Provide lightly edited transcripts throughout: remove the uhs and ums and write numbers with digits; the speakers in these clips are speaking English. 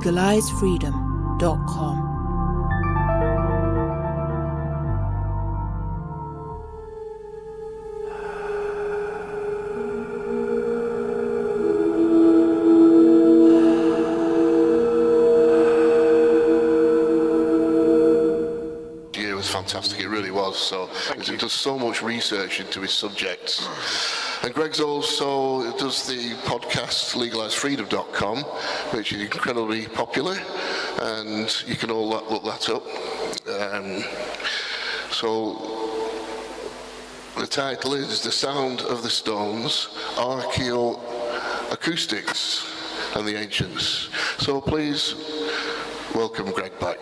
legalizefreedom.com. Fantastic, it really was. So he does so much research into his subjects. And Greg's also does the podcast legalizefreedom.com, which is incredibly popular, and you can all look that up. So the title is The Sound of the Stones, Archaeoacoustics and the Ancients. So please welcome Greg back.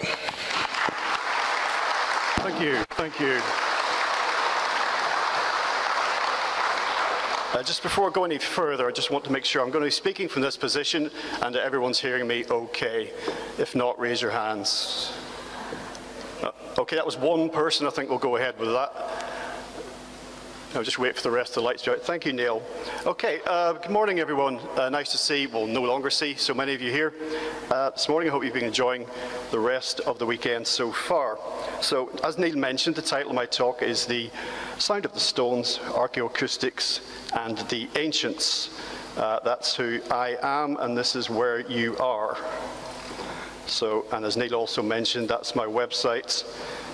Thank you, thank you. Just before I go any further, I just want to make sure I'm going to be speaking from this position and that everyone's hearing me okay. If not, raise your hands. Okay, that was one person. I think we'll go ahead with that. I'll just wait for the rest of the lights to be out. Thank you, Neil. Okay, good morning, everyone. Nice to see, well, no longer see so many of you here. This morning, I hope you've been enjoying the rest of the weekend so far. So, as Neil mentioned, the title of my talk is The Sound of the Stones, Archaeoacoustics and the Ancients. That's who I am, and this is where you are. So, and as Neil also mentioned, that's my website.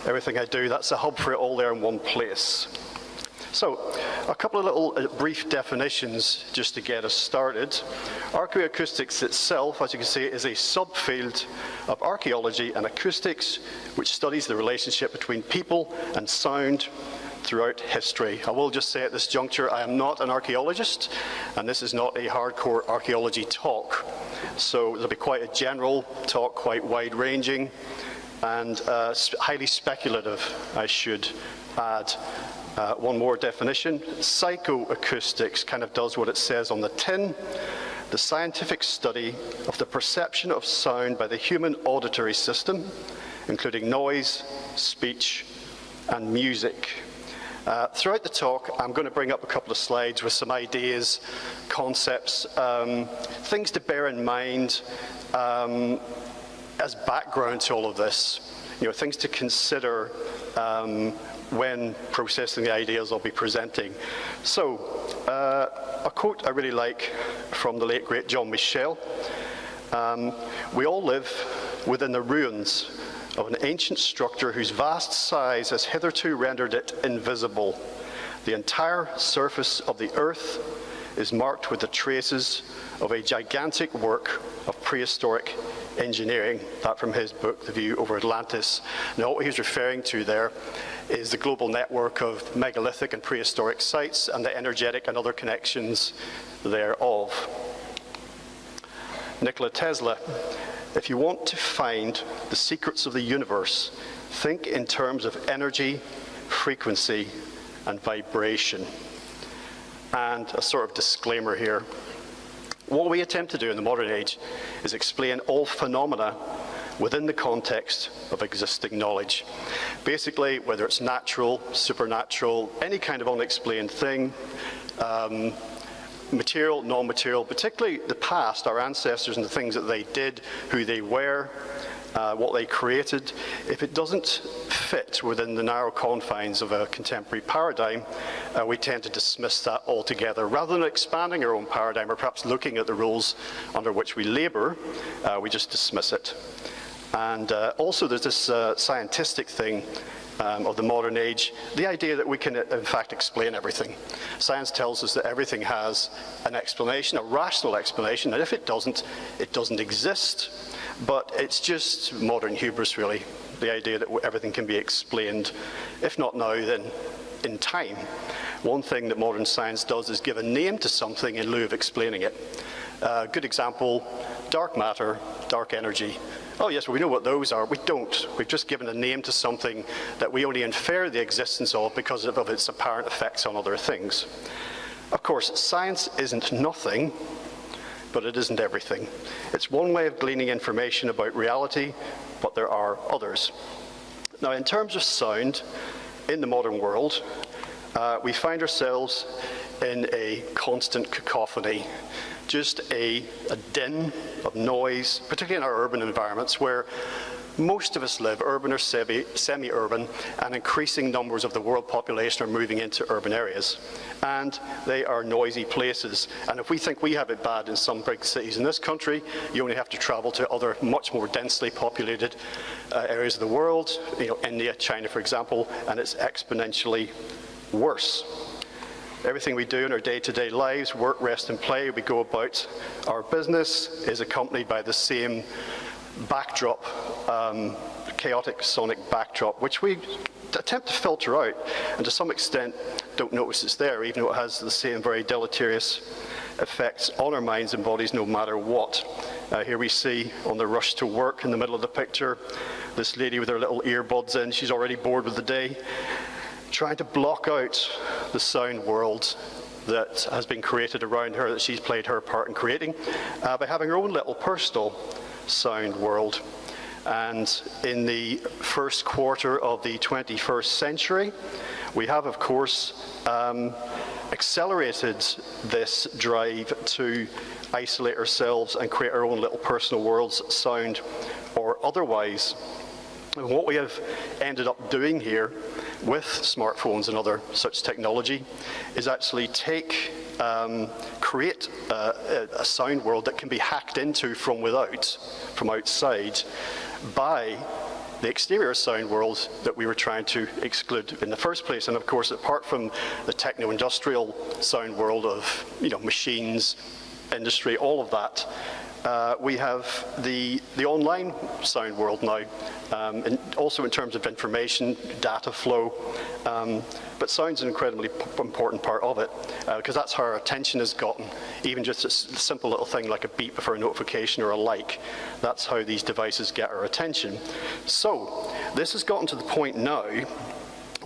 Everything I do, that's a hub for it all there in one place. So, a couple of little brief definitions just to get us started. Archaeoacoustics itself, as you can see, is a subfield of archaeology and acoustics, which studies the relationship between people and sound throughout history. I will just say at this juncture, I am not an archaeologist, and this is not a hardcore archaeology talk. So there'll be quite a general talk, quite wide-ranging, and highly speculative, I should add. One more definition, psychoacoustics kind of does what it says on the tin, the scientific study of the perception of sound by the human auditory system, including noise, speech, and music. Throughout the talk, I'm going to bring up a couple of slides with some ideas, concepts, things to bear in mind as background to all of this, things to consider when processing the ideas I'll be presenting. So, a quote I really like from the late, great John Michel. We all live within the ruins of an ancient structure whose vast size has hitherto rendered it invisible. The entire surface of the earth is marked with the traces of a gigantic work of prehistoric engineering. That from his book, The View Over Atlantis. Now, what he's referring to there is the global network of megalithic and prehistoric sites and the energetic and other connections thereof. Nikola Tesla, if you want to find the secrets of the universe, think in terms of energy, frequency, and vibration. And a sort of disclaimer here. What we attempt to do in the modern age is explain all phenomena within the context of existing knowledge. Basically, whether it's natural, supernatural, any kind of unexplained thing, material, non-material, particularly the past, our ancestors and the things that they did, who they were, what they created, if it doesn't fit within the narrow confines of a contemporary paradigm, we tend to dismiss that altogether. Rather than expanding our own paradigm or perhaps looking at the rules under which we labor, we just dismiss it. And also there's this scientific thing of the modern age, the idea that we can in fact explain everything. Science tells us that everything has an explanation, a rational explanation, and if it doesn't exist. But it's just modern hubris, really, the idea that everything can be explained, if not now, then in time. One thing that modern science does is give a name to something in lieu of explaining it. Good example, dark matter, dark energy. Oh yes, well, we know what those are. We don't. We've just given a name to something that we only infer the existence of because of its apparent effects on other things. Of course, science isn't nothing, but it isn't everything. It's one way of gleaning information about reality, but there are others. Now, in terms of sound, in the modern world, we find ourselves in a constant cacophony. just a din of noise, particularly in our urban environments where most of us live, urban or semi-urban, and increasing numbers of the world population are moving into urban areas. And they are noisy places. And if we think we have it bad in some big cities in this country, you only have to travel to other much more densely populated areas of the world, India, China, for example, and it's exponentially worse. Everything we do in our day-to-day lives, work, rest, and play, we go about our business, is accompanied by the same backdrop, chaotic sonic backdrop, which we attempt to filter out, and to some extent don't notice it's there, even though it has the same very deleterious effects on our minds and bodies no matter what. Here we see on the rush to work in the middle of the picture, this lady with her little earbuds in, she's already bored with the day, trying to block out the sound world that has been created around her, that she's played her part in creating, by having her own little personal sound world. And in the first quarter of the 21st century, we have, of course, accelerated this drive to isolate ourselves and create our own little personal worlds, sound or otherwise. And what we have ended up doing here with smartphones and other such technology is actually create a sound world that can be hacked into from without, from outside, by the exterior sound world that we were trying to exclude in the first place. And of course, apart from the techno-industrial sound world of machines, industry, all of that, we have the online sound world now, and also in terms of information, data flow, but sound's an incredibly important part of it, because that's how our attention has gotten. Even just a simple little thing like a beep before a notification or a like, that's how these devices get our attention. So this has gotten to the point now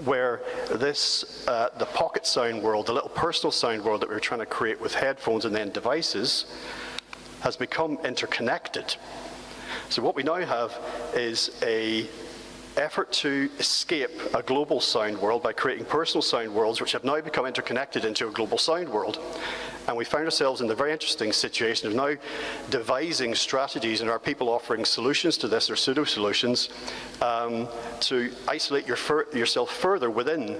where this, the pocket sound world, the little personal sound world that we were trying to create with headphones and then devices, has become interconnected. So what we now have is an effort to escape a global sound world by creating personal sound worlds which have now become interconnected into a global sound world. And we found ourselves in the very interesting situation of now devising strategies, and our people offering solutions to this, or pseudo-solutions, to isolate yourself further within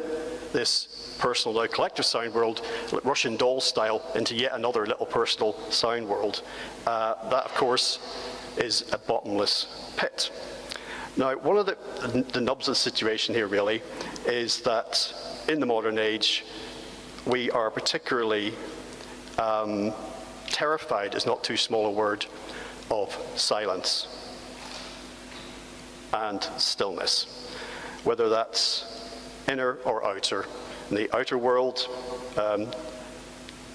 this personal, now collective sound world, Russian doll style, into yet another little personal sound world. That, of course, is a bottomless pit. Now, one of the nubs of the situation here, really, is that in the modern age, we are particularly terrified, is not too small a word, of silence and stillness, whether that's inner or outer. In the outer world,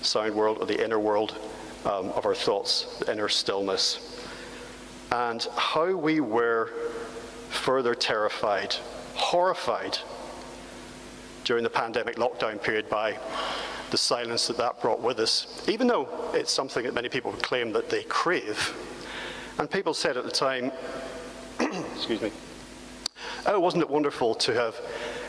sound world, or the inner world of our thoughts, the inner stillness. And how we were further terrified, horrified during the pandemic lockdown period by the silence that brought with us, even though it's something that many people would claim that they crave. And people said at the time, excuse me, oh, wasn't it wonderful to have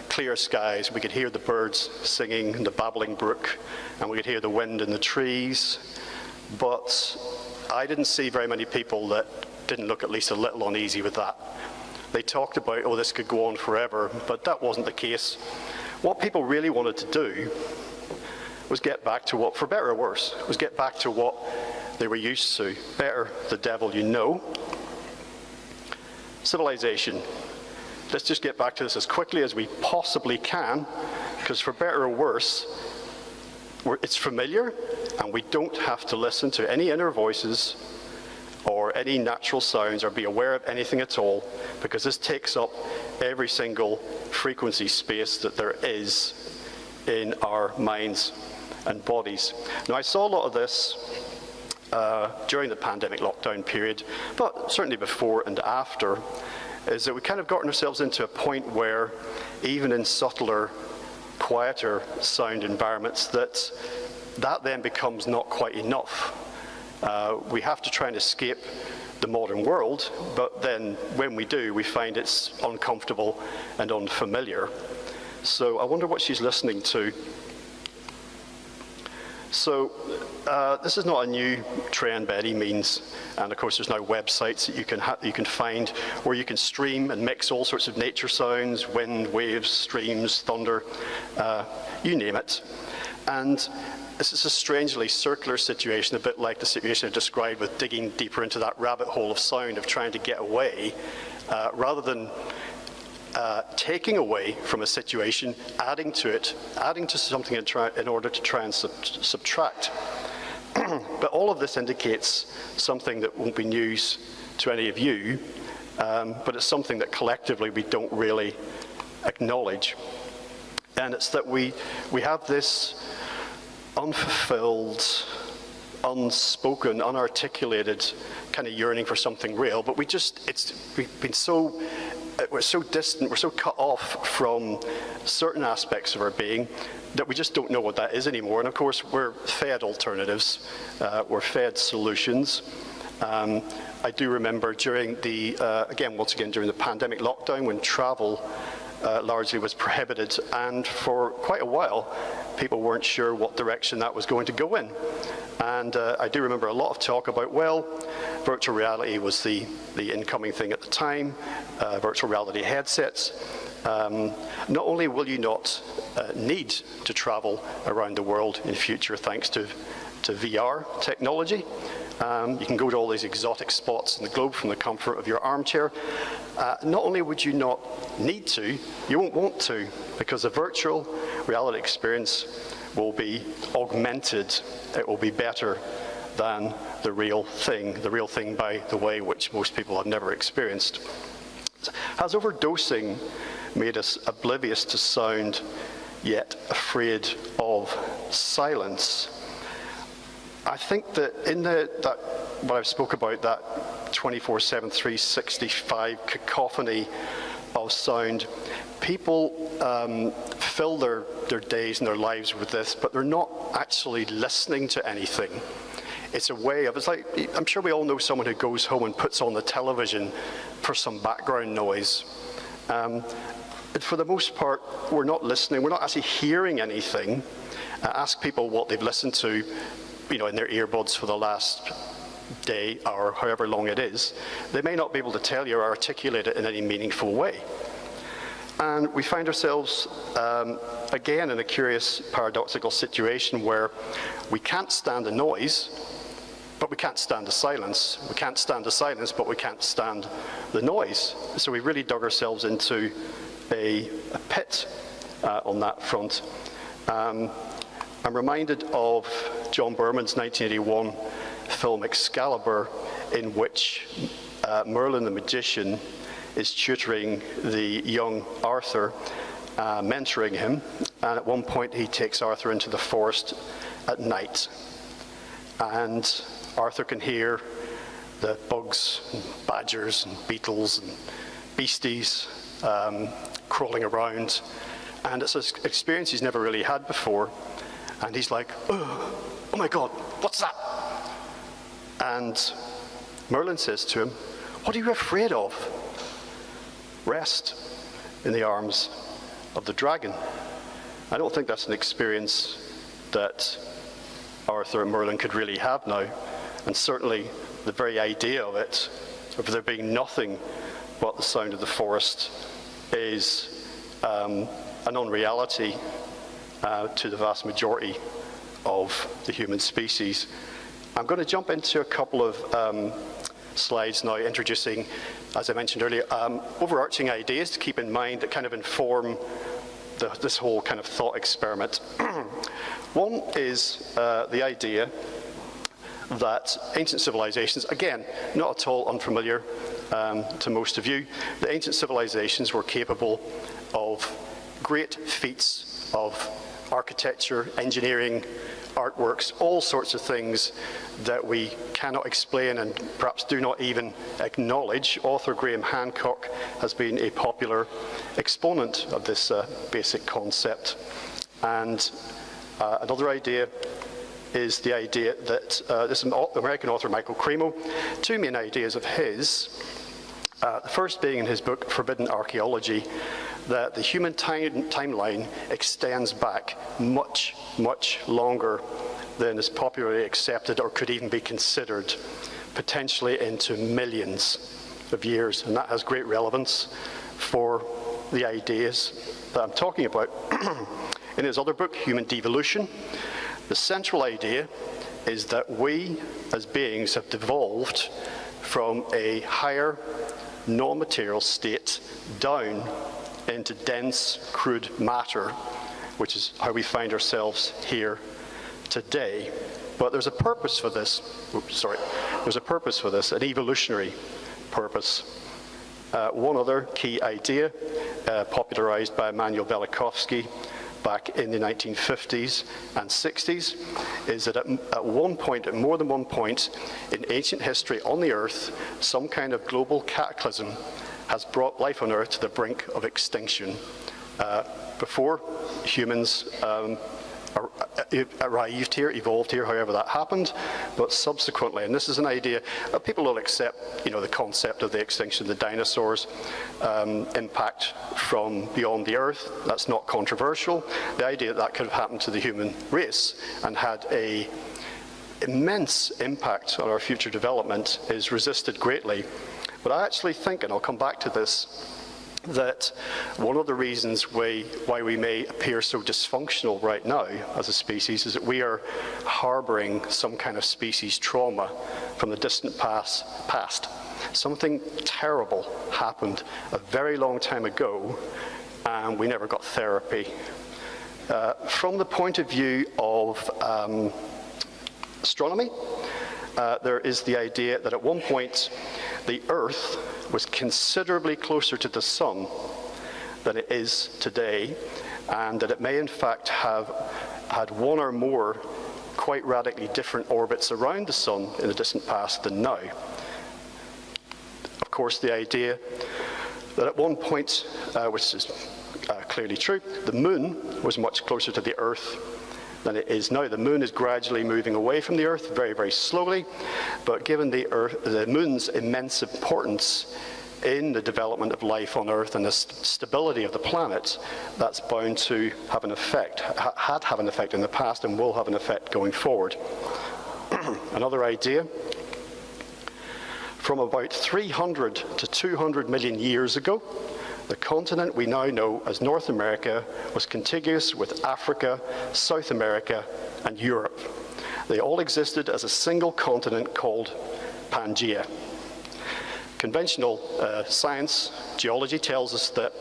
clear skies? We could hear the birds singing in the babbling brook, and we could hear the wind in the trees. But I didn't see very many people that didn't look at least a little uneasy with that. They talked about, oh, this could go on forever, but that wasn't the case. What people really wanted to do was get back to what, for better or worse, was get back to what they were used to. Better the devil you know. Civilization. Let's just get back to this as quickly as we possibly can, because for better or worse, it's familiar, and we don't have to listen to any inner voices or any natural sounds or be aware of anything at all, because this takes up every single frequency space that there is in our minds and bodies. Now, I saw a lot of this during the pandemic lockdown period, but certainly before and after, is that we kind of gotten ourselves into a point where even in subtler, quieter sound environments, that then becomes not quite enough. We have to try and escape the modern world, but then when we do, we find it's uncomfortable and unfamiliar. So I wonder what she's listening to. So this is not a new trend by any means, and of course there's now websites that you can find where you can stream and mix all sorts of nature sounds, wind, waves, streams, thunder, you name it. And this is a strangely circular situation, a bit like the situation I described with digging deeper into that rabbit hole of sound, of trying to get away, rather than taking away from a situation, adding to something in order to try and subtract. But all of this indicates something that won't be news to any of you, but it's something that collectively we don't really acknowledge. And it's that we have this unfulfilled, unspoken, unarticulated kind of yearning for something real, but we're so distant, we're so cut off from certain aspects of our being that we just don't know what that is anymore. And of course, we're fed alternatives, we're fed solutions. I do remember during the, once again, during the pandemic lockdown, when travel largely was prohibited, and for quite a while, people weren't sure what direction that was going to go in. And I do remember a lot of talk about, well, virtual reality was the incoming thing at the time, virtual reality headsets. Not only will you not need to travel around the world in future thanks to VR technology, you can go to all these exotic spots in the globe from the comfort of your armchair. Not only would you not need to, you won't want to, because the virtual reality experience will be augmented. It will be better than the real thing, by the way, which most people have never experienced. Has overdosing made us oblivious to sound, yet afraid of silence? I think that in what I've spoke about, that 24/7, 365 cacophony of sound, people fill their days and their lives with this, but they're not actually listening to anything. It's a way of, it's like, I'm sure we all know someone who goes home and puts on the television for some background noise. But for the most part, we're not listening, we're not actually hearing anything. Ask people what they've listened to, in their earbuds for the last day or however long it is. They may not be able to tell you or articulate it in any meaningful way. And we find ourselves, again, in a curious paradoxical situation where we can't stand the noise, but we can't stand the silence. We can't stand the silence, but we can't stand the noise. So we really dug ourselves into a pit on that front. I'm reminded of John Berman's 1981 film Excalibur, in which Merlin the magician is tutoring the young Arthur, mentoring him, and at one point he takes Arthur into the forest at night, and Arthur can hear the bugs and badgers and beetles and beasties crawling around, and it's an experience he's never really had before, and he's like, oh my God, what's that? And Merlin says to him, what are you afraid of? Rest in the arms of the dragon. I don't think that's an experience that Arthur and Merlin could really have now, and certainly the very idea of it, of there being nothing but the sound of the forest, is an unreality to the vast majority of the human species. I'm going to jump into a couple of slides now, introducing, as I mentioned earlier, overarching ideas to keep in mind that kind of inform this whole kind of thought experiment. One is the idea that ancient civilizations, again, not at all unfamiliar to most of you, that ancient civilizations were capable of great feats of architecture, engineering, artworks, all sorts of things that we cannot explain and perhaps do not even acknowledge. Author Graham Hancock has been a popular exponent of this basic concept. And another idea is the idea that this American author Michael Cremo, two main ideas of his. The first being in his book Forbidden Archaeology, that the human timeline extends back much, much longer than is popularly accepted or could even be considered, potentially into millions of years. And that has great relevance for the ideas that I'm talking about. In his other book, Human Devolution, the central idea is that we as beings have devolved from a higher non-material state down into dense, crude matter, which is how we find ourselves here today. But there's a purpose for this. There's a purpose for this, an evolutionary purpose. One other key idea, popularized by Immanuel Velikovsky back in the 1950s and 60s, is that at one point, at more than one point in ancient history on the Earth, some kind of global cataclysm has brought life on Earth to the brink of extinction. Before humans arrived here, evolved here, however that happened, but subsequently, and this is an idea, people will accept, the concept of the extinction of the dinosaurs, impact from beyond the Earth. That's not controversial. The idea that could have happened to the human race and had an immense impact on our future development is resisted greatly. But I actually think, and I'll come back to this, that one of the reasons why we may appear so dysfunctional right now as a species is that we are harboring some kind of species trauma from the distant past. Something terrible happened a very long time ago, and we never got therapy. From the point of view of astronomy, there is the idea that at one point the Earth was considerably closer to the Sun than it is today, and that it may in fact have had one or more quite radically different orbits around the Sun in the distant past than now. Of course, the idea that at one point, which is clearly true, the Moon was much closer to the Earth than it is now. The Moon is gradually moving away from the Earth very, very slowly, but given the Moon's immense importance in the development of life on Earth and the stability of the planet, that's bound to have an effect, had an effect in the past and will have an effect going forward. Another idea, from about 300 to 200 million years ago, the continent we now know as North America was contiguous with Africa, South America, and Europe. They all existed as a single continent called Pangaea. Conventional science, geology, tells us that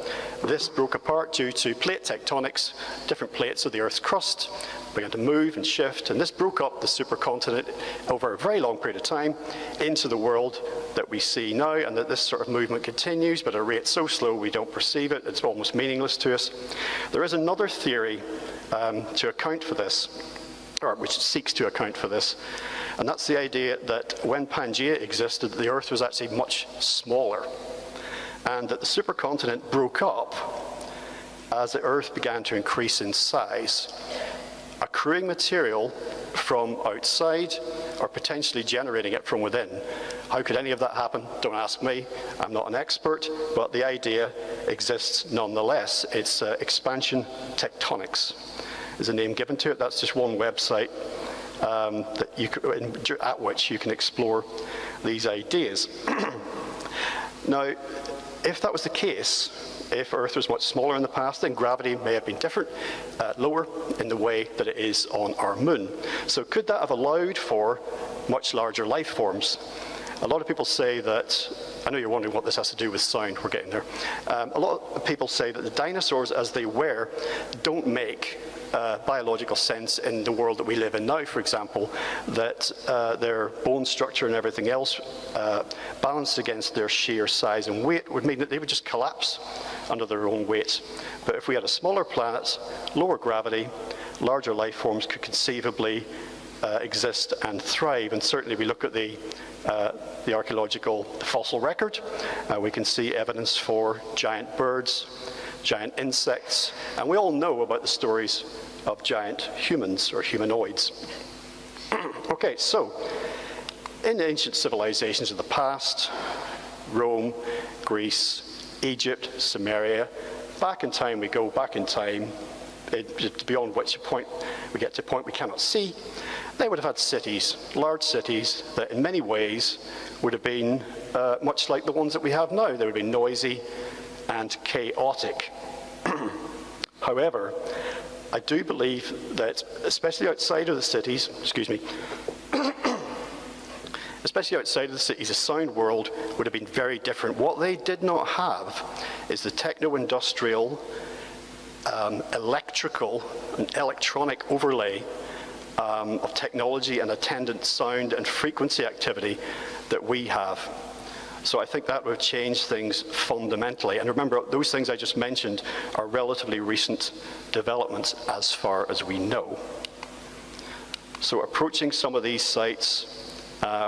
this broke apart due to plate tectonics. Different plates of the Earth's crust began to move and shift, and this broke up the supercontinent over a very long period of time into the world that we see now, and that this sort of movement continues, but at a rate so slow we don't perceive it. It's almost meaningless to us. There is another theory to account for this, or which seeks to account for this, and that's the idea that when Pangaea existed, the Earth was actually much smaller, and that the supercontinent broke up as the Earth began to increase in size, accruing material from outside or potentially generating it from within. How could any of that happen? Don't ask me. I'm not an expert, but the idea exists nonetheless. It's expansion tectonics is a name given to it. That's just one website at which you can explore these ideas. Now, if that was the case, if Earth was much smaller in the past, then gravity may have been different, lower in the way that it is on our Moon. So could that have allowed for much larger life forms? A lot of people say that, I know you're wondering what this has to do with sound, we're getting there. A lot of people say that the dinosaurs as they were don't make biological sense in the world that we live in now, for example, that their bone structure and everything else balanced against their sheer size and weight would mean that they would just collapse under their own weight. But if we had a smaller planet, lower gravity, larger life forms could conceivably exist and thrive. And certainly we look at the archaeological fossil record, we can see evidence for giant birds, giant insects, and we all know about the stories of giant humans or humanoids. Okay, so in ancient civilizations of the past, Rome, Greece, Egypt, Sumeria, back in time we go, back in time, beyond which point we get to a point we cannot see, they would have had cities, large cities, that in many ways would have been much like the ones that we have now. They would have been noisy and chaotic. However, I do believe that, especially outside of the cities, especially outside of the cities, the sound world would have been very different. What they did not have is the techno-industrial, electrical and electronic overlay of technology and attendant sound and frequency activity that we have. So I think that would change things fundamentally. And remember, those things I just mentioned are relatively recent developments as far as we know. So approaching some of these sites,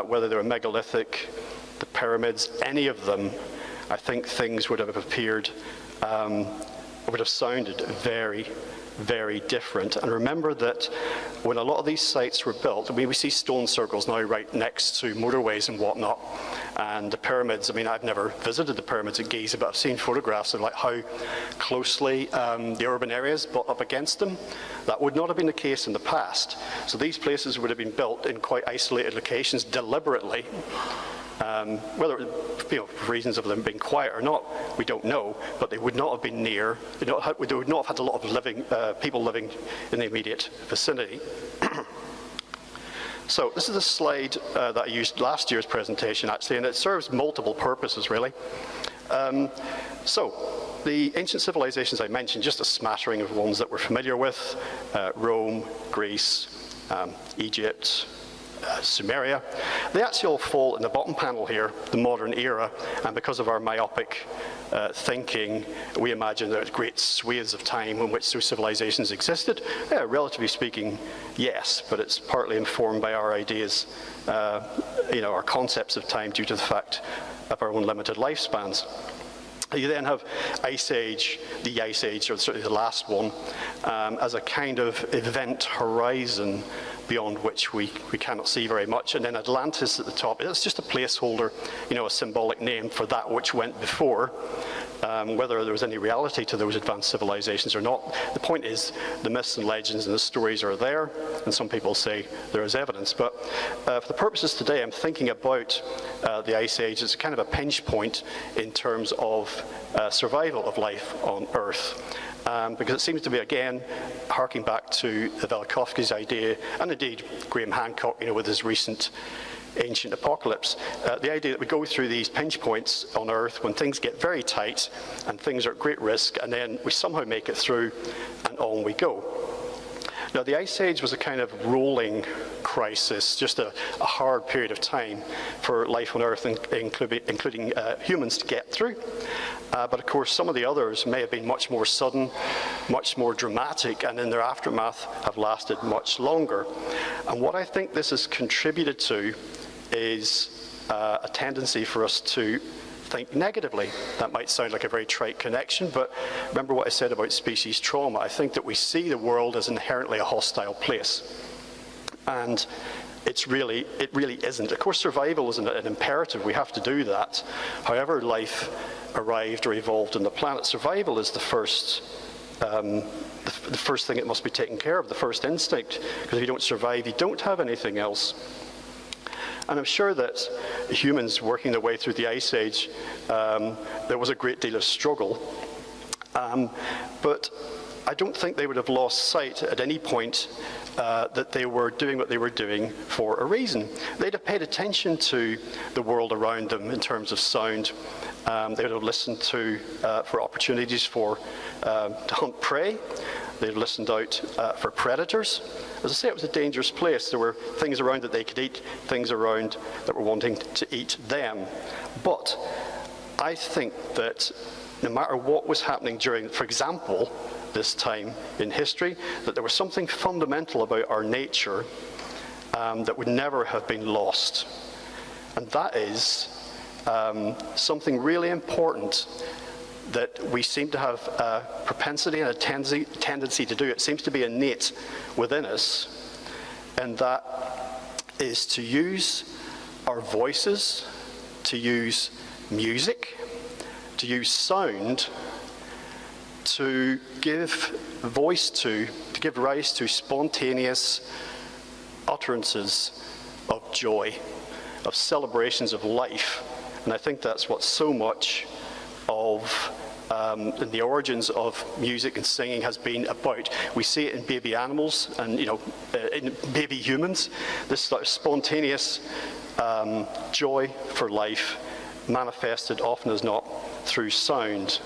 whether they're megalithic, the pyramids, any of them, I think things would have appeared, would have sounded very, very different. And remember that when a lot of these sites were built, I mean, we see stone circles now right next to motorways and whatnot. And the pyramids, I mean, I've never visited the pyramids at Giza, but I've seen photographs of like how closely the urban areas built up against them. That would not have been the case in the past. So these places would have been built in quite isolated locations deliberately. Whether for reasons of them being quiet or not, we don't know, but they would not have been near, they would not have had a lot of people living in the immediate vicinity. So this is a slide that I used last year's presentation actually, and it serves multiple purposes really. So the ancient civilizations I mentioned, just a smattering of ones that we're familiar with, Rome, Greece, Egypt, Sumeria, they actually all fall in the bottom panel here, the modern era, and because of our myopic thinking, we imagine there are great swathes of time in which those civilizations existed. Relatively speaking, yes, but it's partly informed by our ideas, our concepts of time due to the fact of our own limited lifespans. You then have Ice Age, the Ice Age, or certainly the last one, as a kind of event horizon beyond which we cannot see very much. And then Atlantis at the top, it's just a placeholder, a symbolic name for that which went before, whether there was any reality to those advanced civilizations or not. The point is, the myths and legends and the stories are there, and some people say there is evidence. But for the purposes today, I'm thinking about the Ice Age as kind of a pinch point in terms of survival of life on Earth. Because it seems to be, again, harking back to the Velikovsky's idea, and indeed Graham Hancock, with his recent ancient apocalypse, the idea that we go through these pinch points on Earth when things get very tight and things are at great risk, and then we somehow make it through and on we go. Now, the Ice Age was a kind of rolling crisis, just a hard period of time for life on Earth, including humans, to get through. But of course, some of the others may have been much more sudden, much more dramatic, and in their aftermath have lasted much longer. And what I think this has contributed to is a tendency for us to think negatively. That might sound like a very trite connection, but remember what I said about species trauma. I think that we see the world as inherently a hostile place. And it really isn't. Of course, survival is an imperative. We have to do that. However life arrived or evolved on the planet, survival is the first thing that must be taken care of, the first instinct. Because if you don't survive, you don't have anything else. And I'm sure that humans working their way through the Ice Age, there was a great deal of struggle. But I don't think they would have lost sight at any point that they were doing what they were doing for a reason. They'd have paid attention to the world around them in terms of sound. They would have listened for opportunities to hunt prey. They'd have listened out for predators. As I say, it was a dangerous place. There were things around that they could eat, things around that were wanting to eat them. But I think that no matter what was happening during, for example, this time in history, that there was something fundamental about our nature that would never have been lost. And that is something really important that we seem to have a propensity and a tendency to do. It seems to be innate within us, and that is to use our voices, to use music, to use sound to give voice to give rise to spontaneous utterances of joy, of celebrations of life. And I think that's what so much of the origins of music and singing has been about. We see it in baby animals and, in baby humans, this sort of spontaneous joy for life manifested often as not through sound.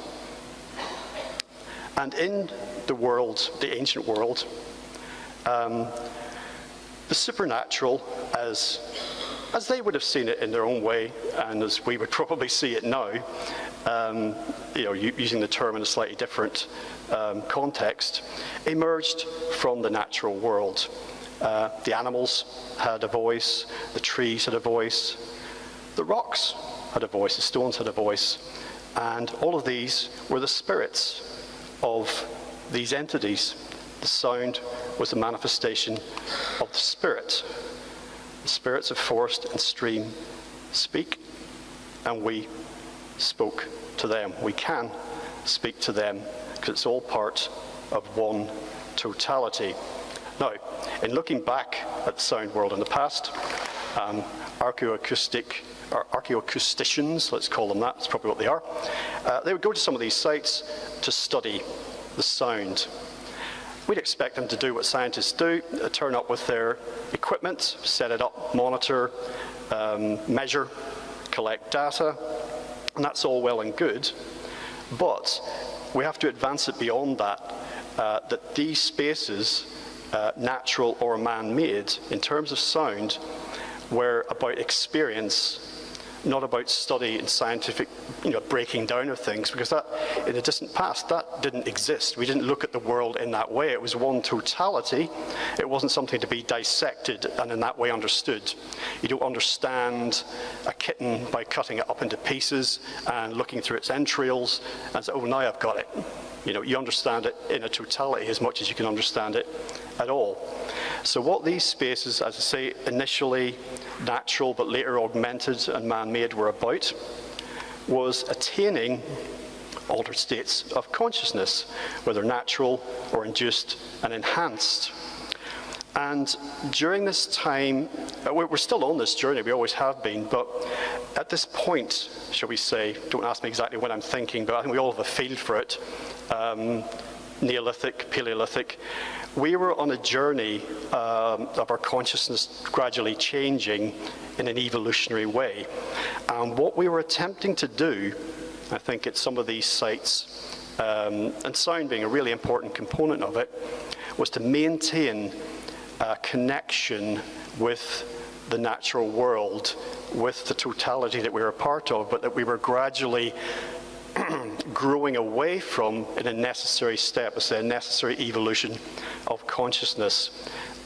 And in the world, the ancient world, the supernatural, as they would have seen it in their own way, and as we would probably see it now, using the term in a slightly different context, emerged from the natural world. The animals had a voice, the trees had a voice, the rocks had a voice, the stones had a voice, and all of these were the spirits of these entities. The sound was the manifestation of the spirit. The spirits of forest and stream speak, and we spoke to them. We can speak to them because it's all part of one totality. Now, in looking back at the sound world in the past, archaeoacousticians, let's call them that, that's probably what they are, they would go to some of these sites to study the sound. We'd expect them to do what scientists do, turn up with their equipment, set it up, monitor, measure, collect data, and that's all well and good. But we have to advance it beyond that, that these spaces, natural or man-made, in terms of sound, were about experience, not about study and scientific breaking down of things, because that, in the distant past, that didn't exist. We didn't look at the world in that way. It was one totality. It wasn't something to be dissected and in that way understood. You don't understand a kitten by cutting it up into pieces and looking through its entrails and say, oh, now I've got it. You understand it in a totality as much as you can understand it at all. So what these spaces, as I say, initially natural but later augmented and man-made were about, was attaining altered states of consciousness, whether natural or induced and enhanced. And during this time, we're still on this journey, we always have been, but at this point, shall we say, don't ask me exactly what I'm thinking, but I think we all have a feel for it, Neolithic, Paleolithic, we were on a journey of our consciousness gradually changing in an evolutionary way. And what we were attempting to do, I think at some of these sites, and sound being a really important component of it, was to maintain a connection with the natural world, with the totality that we were a part of, but that we were gradually growing away from in a necessary step, a necessary evolution of consciousness.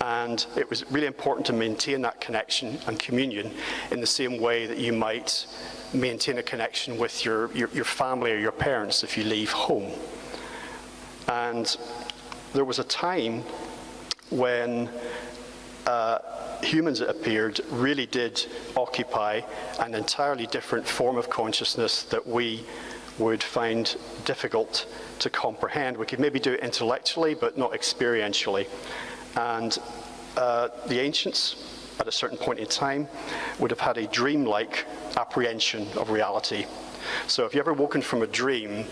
And it was really important to maintain that connection and communion in the same way that you might maintain a connection with your family or your parents if you leave home. And there was a time when humans, it appeared, really did occupy an entirely different form of consciousness that we would find difficult to comprehend. We could maybe do it intellectually, but not experientially. And the ancients, at a certain point in time, would have had a dreamlike apprehension of reality. So if you ever woken from a dream,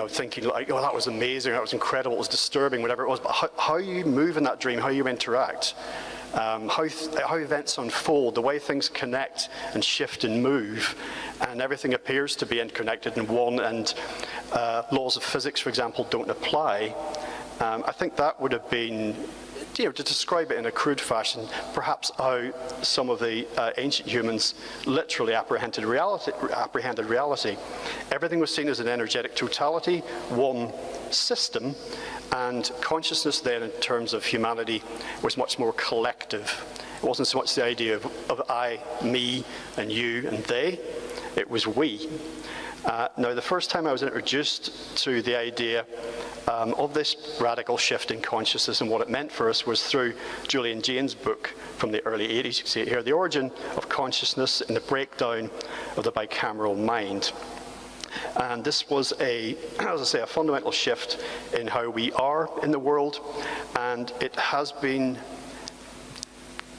thinking like, oh, that was amazing, that was incredible, it was disturbing, whatever it was, but how you move in that dream, how you interact, how events unfold, the way things connect and shift and move, and everything appears to be interconnected in one, and laws of physics, for example, don't apply. I think that would have been, to describe it in a crude fashion, perhaps how some of the ancient humans literally apprehended reality. Everything was seen as an energetic totality, one system, and consciousness then, in terms of humanity, was much more collective. It wasn't so much the idea of I, me, and you, and they. It was we. Now, the first time I was introduced to the idea of this radical shift in consciousness and what it meant for us was through Julian Jaynes' book from the early 80s. You can see it here, The Origin of Consciousness and the Breakdown of the Bicameral Mind. And this was as I say, a fundamental shift in how we are in the world, and it has been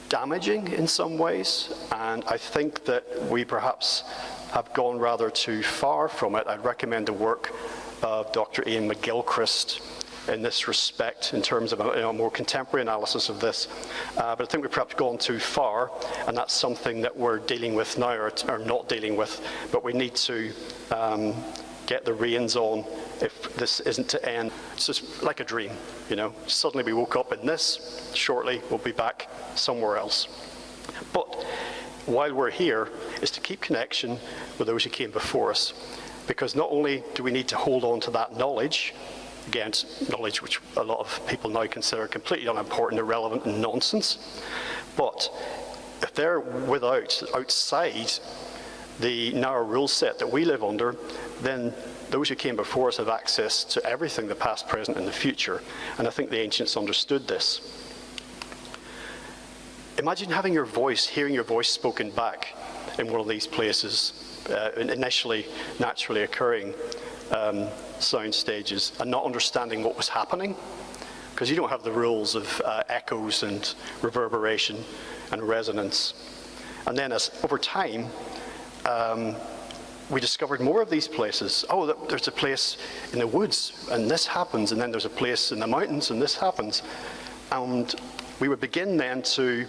damaging in some ways, and I think that we perhaps have gone rather too far from it. I'd recommend the work of Dr. Ian McGilchrist in this respect, in terms of a more contemporary analysis of this. But I think we've perhaps gone too far, and that's something that we're dealing with now, or not dealing with, but we need to get the reins on if this isn't to end. It's just like a dream, you know. Suddenly we woke up in this, shortly we'll be back somewhere else. But while we're here is to keep connection with those who came before us, because not only do we need to hold on to that knowledge, again, it's knowledge which a lot of people now consider completely unimportant, irrelevant, and nonsense, but if they're outside the narrow rule set that we live under, then those who came before us have access to everything, the past, present, and the future. And I think the ancients understood this. Imagine having your voice, hearing your voice spoken back in one of these places, initially naturally occurring sound stages, and not understanding what was happening, because you don't have the rules of echoes and reverberation and resonance. And then over time, we discovered more of these places. Oh, there's a place in the woods, and this happens, and then there's a place in the mountains, and this happens. And we would begin then to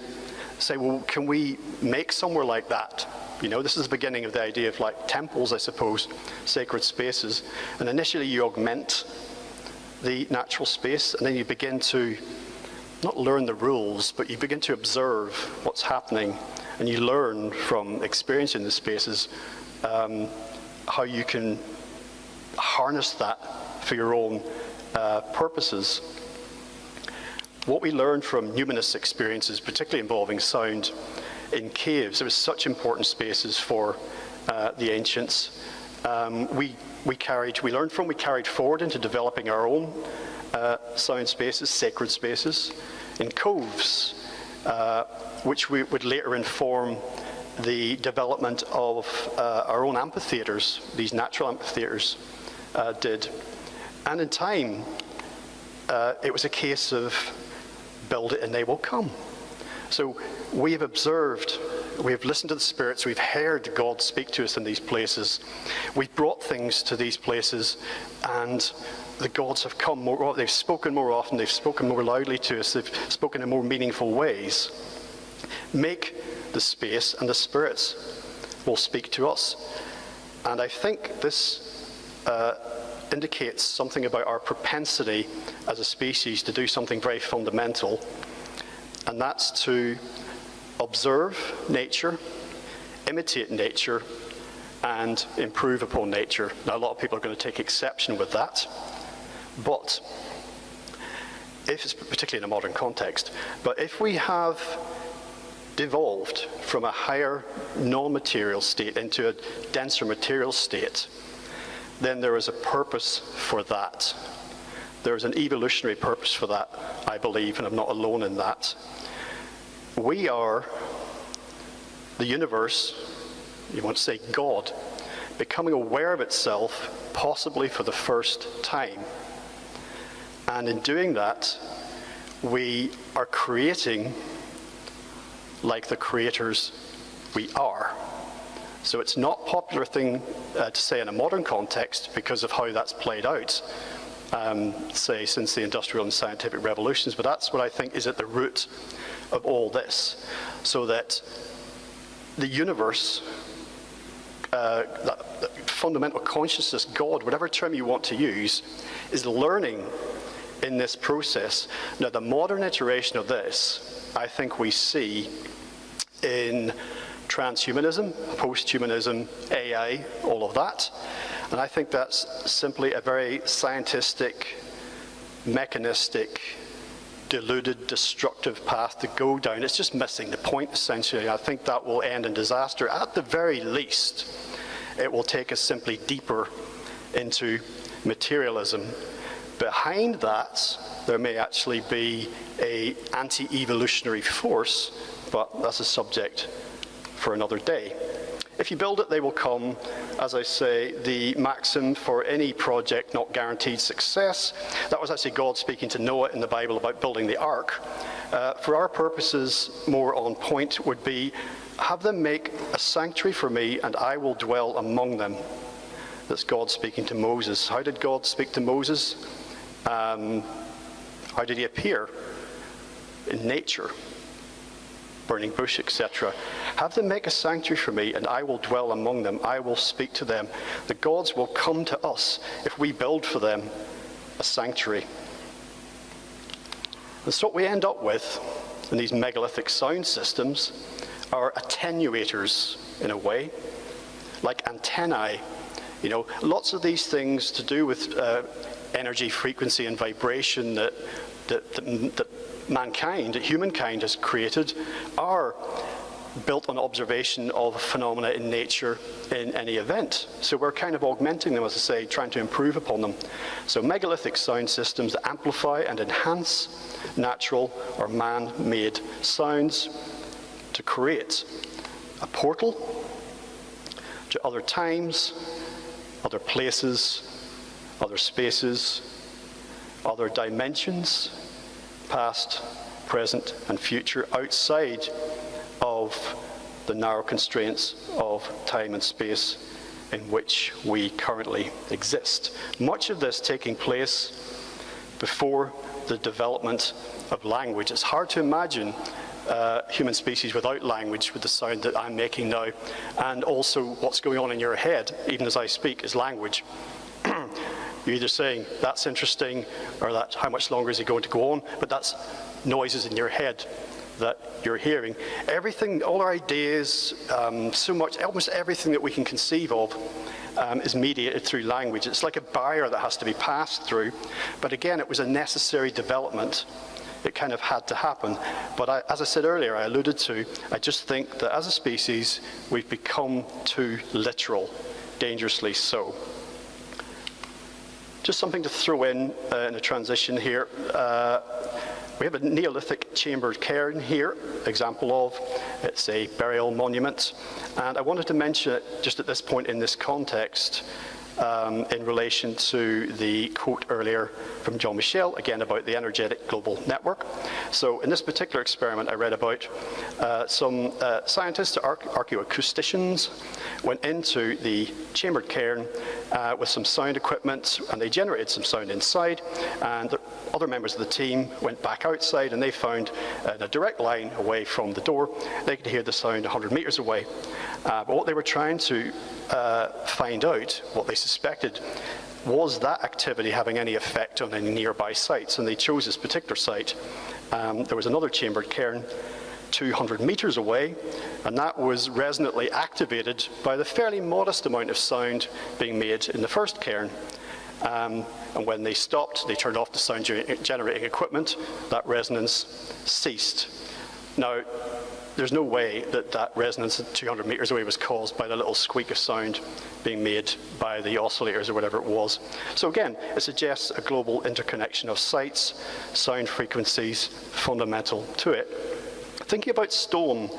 say, well, can we make somewhere like that? You know, this is the beginning of the idea of like temples, I suppose, sacred spaces. And initially you augment the natural space, and then you begin to not learn the rules, but you begin to observe what's happening, and you learn from experiencing the spaces how you can harness that for your own purposes. What we learned from numinous experiences, particularly involving sound in caves, it was such important spaces for the ancients. We carried forward into developing our own sound spaces, sacred spaces, in coves, which would later inform the development of our own amphitheaters. These natural amphitheaters did. And in time, it was a case of build it and they will come. So we have observed, we have listened to the spirits, we've heard God speak to us in these places. We've brought things to these places, and the gods have come more, they've spoken more often, they've spoken more loudly to us, they've spoken in more meaningful ways. Make the space, and the spirits will speak to us. And I think this indicates something about our propensity as a species to do something very fundamental, and that's to observe nature, imitate nature, and improve upon nature. Now, a lot of people are going to take exception with that, but if it's particularly in a modern context, but if we have devolved from a higher non-material state into a denser material state, then there is a purpose for that. There is an evolutionary purpose for that, I believe, and I'm not alone in that. We are the universe, you want to say God, becoming aware of itself, possibly for the first time. And in doing that, we are creating like the creators we are. So it's not a popular thing to say in a modern context because of how that's played out, say since the industrial and scientific revolutions, but that's what I think is at the root of all this. So that the universe, that fundamental consciousness, God, whatever term you want to use, is learning in this process. Now, the modern iteration of this, I think we see in transhumanism, post-humanism, AI, all of that. And I think that's simply a very scientistic, mechanistic, deluded, destructive path to go down. It's just missing the point, essentially. I think that will end in disaster. At the very least, it will take us simply deeper into materialism. Behind that, there may actually be an anti-evolutionary force, but that's a subject for another day. If you build it, they will come. As I say, the maxim for any project not guaranteed success, that was actually God speaking to Noah in the Bible about building the ark. For our purposes, more on point would be, have them make a sanctuary for me, and I will dwell among them. That's God speaking to Moses. How did God speak to Moses? How did he appear? In nature. Burning bush, etc. Have them make a sanctuary for me, and I will dwell among them. I will speak to them. The gods will come to us if we build for them a sanctuary. And so what we end up with in these megalithic sound systems are attenuators, in a way, like antennae. You know, lots of these things to do with energy, frequency, and vibration that humankind has created, are built on observation of phenomena in nature in any event. So we're kind of augmenting them, as I say, trying to improve upon them. So megalithic sound systems that amplify and enhance natural or man-made sounds to create a portal to other times, other places, other spaces, other dimensions, past, present, and future, outside of the narrow constraints of time and space in which we currently exist. Much of this taking place before the development of language. It's hard to imagine human species without language, with the sound that I'm making now, and also what's going on in your head, even as I speak, is language. You're either saying, that's interesting, or that, how much longer is he going to go on? But that's noises in your head that you're hearing. Everything, all our ideas, so much, almost everything that we can conceive of is mediated through language. It's like a barrier that has to be passed through. But again, it was a necessary development. It kind of had to happen. But as I said earlier, I alluded to, I just think that as a species, we've become too literal, dangerously so. Just something to throw in a transition here. We have a Neolithic chambered cairn here, example of. It's a burial monument. And I wanted to mention it just at this point in this context in relation to the quote earlier from John Michel, again about the energetic global network. So in this particular experiment I read about, some scientists, archaeoacousticians, went into the chambered cairn with some sound equipment, and they generated some sound inside, and the other members of the team went back outside, and they found in a direct line away from the door, they could hear the sound 100 meters away. But what they were trying to find out, what they suspected, was that activity having any effect on any nearby sites, and they chose this particular site. There was another chambered cairn 200 meters away, and that was resonantly activated by the fairly modest amount of sound being made in the first cairn. And when they stopped, they turned off the sound generating equipment, that resonance ceased. Now, there's no way that that resonance at 200 meters away was caused by the little squeak of sound being made by the oscillators or whatever it was. So again, it suggests a global interconnection of sites, sound frequencies, fundamental to it. Thinking about stone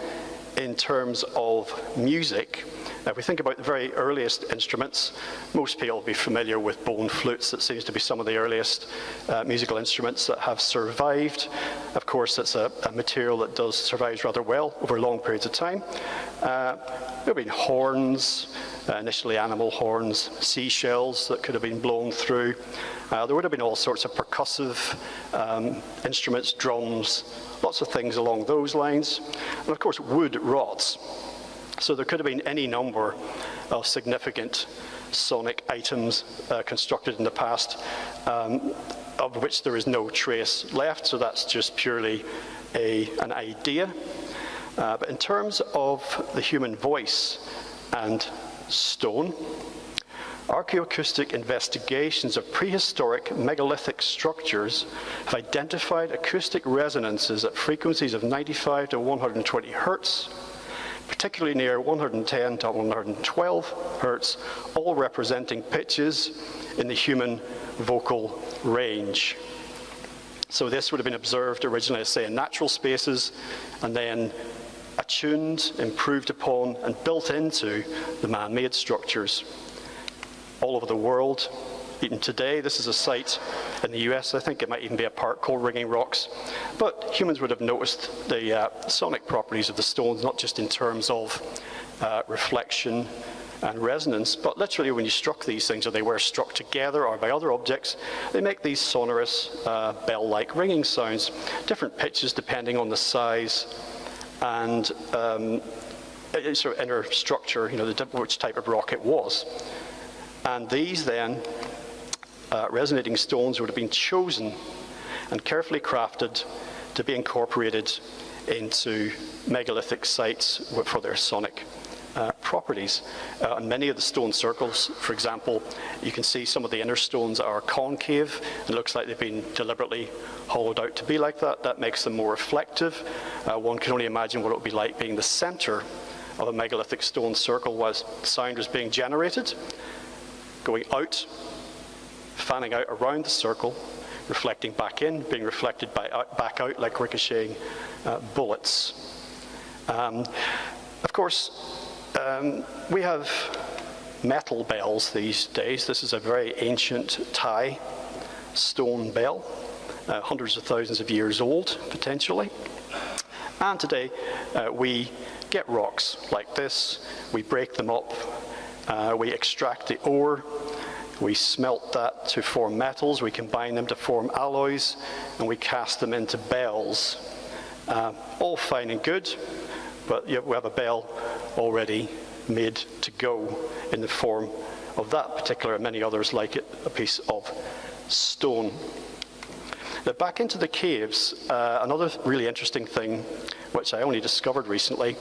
in terms of music, if we think about the very earliest instruments, most people will be familiar with bone flutes. That seems to be some of the earliest musical instruments that have survived. Of course, it's a material that does survive rather well over long periods of time. There have been horns, initially animal horns, seashells that could have been blown through. There would have been all sorts of percussive instruments, drums, lots of things along those lines. And of course, wood rots. So there could have been any number of significant sonic items constructed in the past, of which there is no trace left, so that's just purely an idea. But in terms of the human voice and stone, archaeoacoustic investigations of prehistoric megalithic structures have identified acoustic resonances at frequencies of 95 to 120 hertz, particularly near 110 to 112 hertz, all representing pitches in the human vocal range. So this would have been observed originally, say, in natural spaces, and then attuned, improved upon, and built into the man-made structures all over the world. Even today, this is a site in the US, I think it might even be a park called Ringing Rocks. But humans would have noticed the sonic properties of the stones, not just in terms of reflection and resonance, but literally when you struck these things, or they were struck together or by other objects, they make these sonorous bell-like ringing sounds, different pitches depending on the size and sort of inner structure, which type of rock it was. And these then, resonating stones would have been chosen and carefully crafted to be incorporated into megalithic sites for their sonic properties. On many of the stone circles, for example, you can see some of the inner stones are concave. It looks like they've been deliberately hollowed out to be like that. That makes them more reflective. One can only imagine what it would be like being the center of a megalithic stone circle while sound was being generated, going out, fanning out around the circle, reflecting back in, being reflected back out like ricocheting bullets. Of course, we have metal bells these days. This is a very ancient Thai stone bell, hundreds of thousands of years old, potentially. And today, we get rocks like this, we break them up, we extract the ore, we smelt that to form metals, we combine them to form alloys, and we cast them into bells. All fine and good, but we have a bell already made to go in the form of that particular and many others like it, a piece of stone. Now back into the caves, another really interesting thing, which I only discovered recently,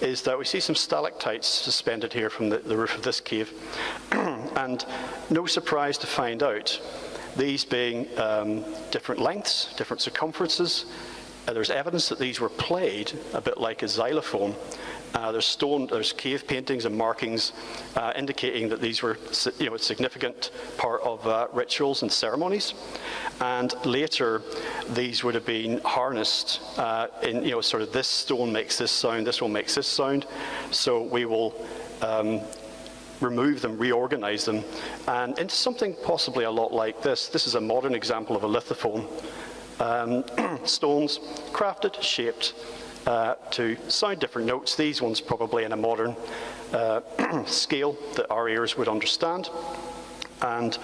is that we see some stalactites suspended here from the roof of this cave. And no surprise to find out, these being different lengths, different circumferences. There's evidence that these were played a bit like a xylophone. There's cave paintings and markings indicating that these were a significant part of rituals and ceremonies. And later, these would have been harnessed in, sort of this stone makes this sound, this one makes this sound. So we will remove them, reorganize them, and into something possibly a lot like this. This is a modern example of a lithophone. Stones crafted, shaped to sound different notes. These ones probably in a modern scale that our ears would understand. And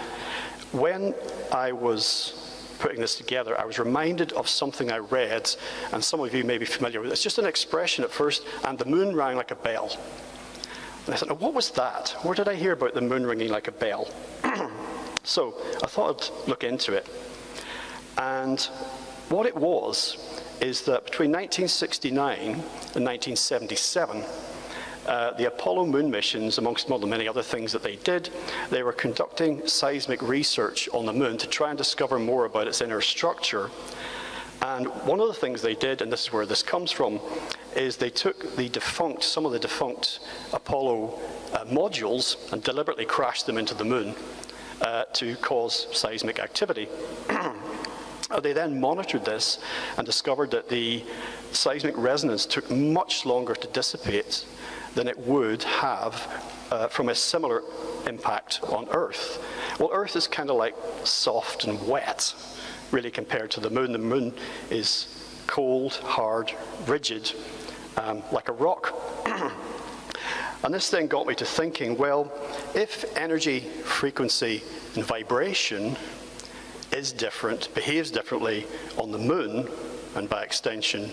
when I was putting this together, I was reminded of something I read, and some of you may be familiar with it. It's just an expression at first, and the moon rang like a bell. And I thought, what was that? Where did I hear about the moon ringing like a bell? So I thought I'd look into it. And what it was is that between 1969 and 1977, the Apollo moon missions, amongst many other things that they did, they were conducting seismic research on the moon to try and discover more about its inner structure. And one of the things they did, and this is where this comes from, is they took some of the defunct Apollo modules and deliberately crashed them into the moon to cause seismic activity. They then monitored this and discovered that the seismic resonance took much longer to dissipate than it would have from a similar impact on Earth. Well, Earth is kind of like soft and wet, really, compared to the moon. The moon is cold, hard, rigid, like a rock. And this then got me to thinking, well, if energy, frequency, and vibration is different, behaves differently on the moon, and by extension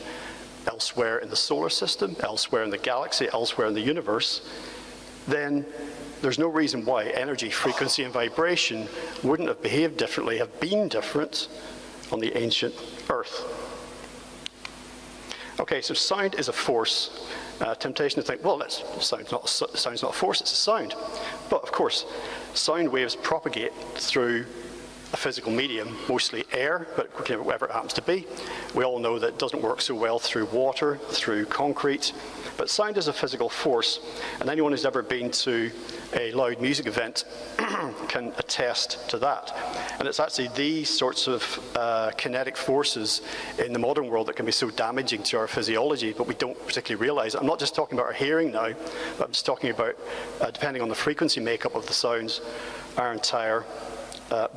elsewhere in the solar system, elsewhere in the galaxy, elsewhere in the universe, then there's no reason why energy, frequency, and vibration wouldn't have behaved differently, have been different on the ancient Earth. Okay, so sound is a force. Temptation to think, well, sound's not a force, it's a sound. But of course, sound waves propagate through a physical medium, mostly air, but whatever it happens to be. We all know that it doesn't work so well through water, through concrete, but sound is a physical force, and anyone who's ever been to a loud music event can attest to that. And it's actually these sorts of kinetic forces in the modern world that can be so damaging to our physiology, but we don't particularly realize it. I'm not just talking about our hearing now, but I'm just talking about, depending on the frequency makeup of the sounds, our entire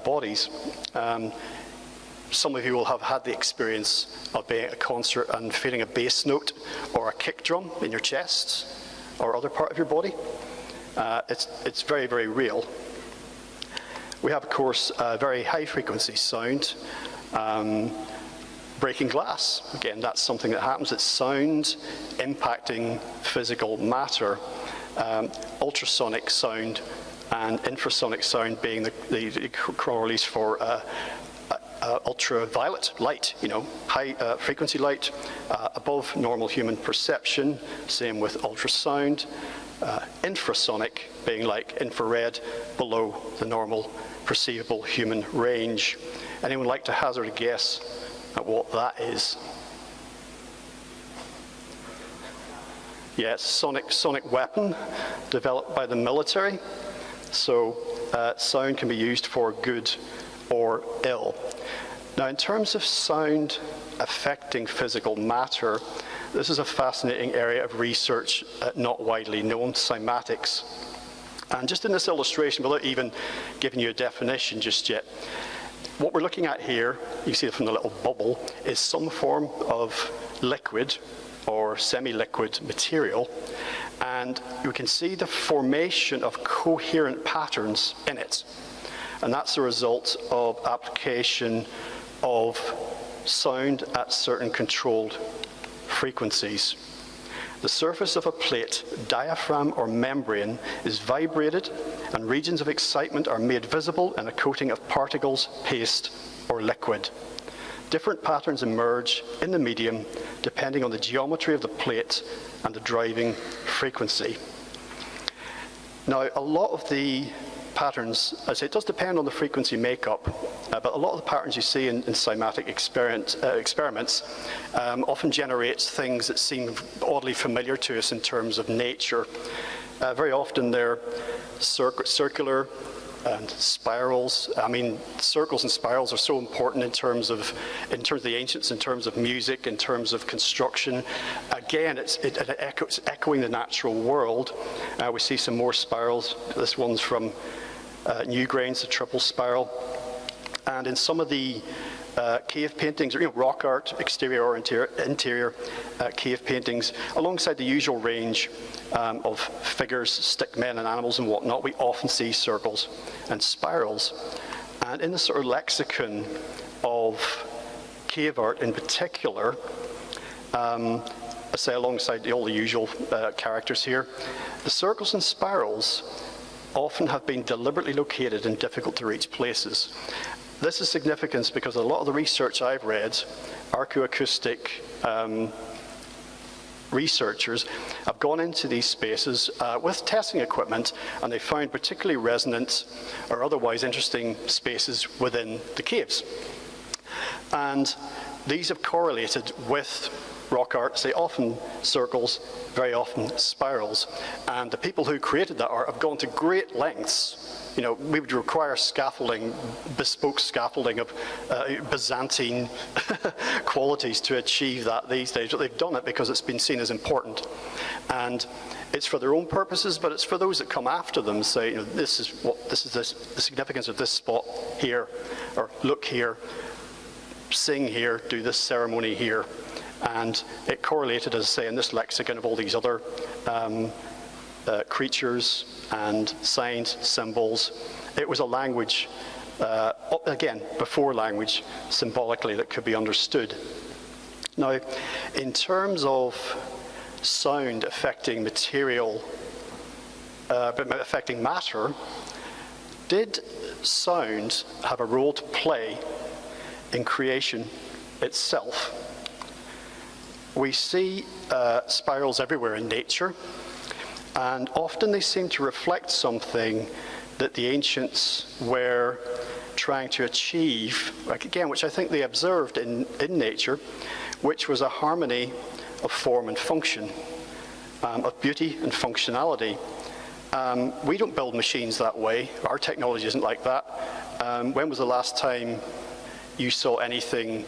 bodies. Some of you will have had the experience of being at a concert and feeling a bass note or a kick drum in your chest or other part of your body. It's very, very real. We have, of course, very high frequency sound. Breaking glass, again, that's something that happens. It's sound impacting physical matter. Ultrasonic sound and infrasonic sound being the corollaries for ultraviolet light, high frequency light, above normal human perception. Same with ultrasound. Infrasonic being like infrared, below the normal perceivable human range. Anyone like to hazard a guess at what that is? Yes, sonic weapon developed by the military. So sound can be used for good or ill. Now, in terms of sound affecting physical matter, this is a fascinating area of research not widely known, cymatics. And just in this illustration, without even giving you a definition just yet, what we're looking at here, you see it from the little bubble, is some form of liquid or semi-liquid material. And you can see the formation of coherent patterns in it. And that's the result of application of sound at certain controlled frequencies. The surface of a plate, diaphragm or membrane is vibrated, and regions of excitement are made visible in a coating of particles, paste, or liquid. Different patterns emerge in the medium depending on the geometry of the plate and the driving frequency. Now, a lot of the patterns, as I say, it does depend on the frequency makeup, but a lot of the patterns you see in cymatic experiments often generates things that seem oddly familiar to us in terms of nature. Very often they're circular and spirals. I mean, circles and spirals are so important in terms of the ancients, in terms of music, in terms of construction. Again, it's echoing the natural world. We see some more spirals. This one's from Newgrange, the triple spiral. And in some of the cave paintings, or rock art, exterior or interior cave paintings, alongside the usual range of figures, stick men and animals and whatnot, we often see circles and spirals. And in the sort of lexicon of cave art in particular, I say alongside all the usual characters here, the circles and spirals often have been deliberately located in difficult to reach places. This is significant because a lot of the research I've read, archaeoacoustic researchers have gone into these spaces with testing equipment, and they found particularly resonant or otherwise interesting spaces within the caves. And these have correlated with rock art, say often circles, very often spirals. And the people who created that art have gone to great lengths. We would require scaffolding, bespoke scaffolding of Byzantine qualities to achieve that these days. But they've done it because it's been seen as important. And it's for their own purposes, but it's for those that come after them, say, this is the significance of this spot here, or look here, sing here, do this ceremony here. And it correlated, as I say, in this lexicon of all these other creatures and signs, symbols. It was a language, again, before language, symbolically, that could be understood. Now, in terms of sound affecting material, affecting matter, did sound have a role to play in creation itself? We see spirals everywhere in nature, and often they seem to reflect something that the ancients were trying to achieve, like again, which I think they observed in nature, which was a harmony of form and function, of beauty and functionality. We don't build machines that way. Our technology isn't like that. When was the last time you saw anything,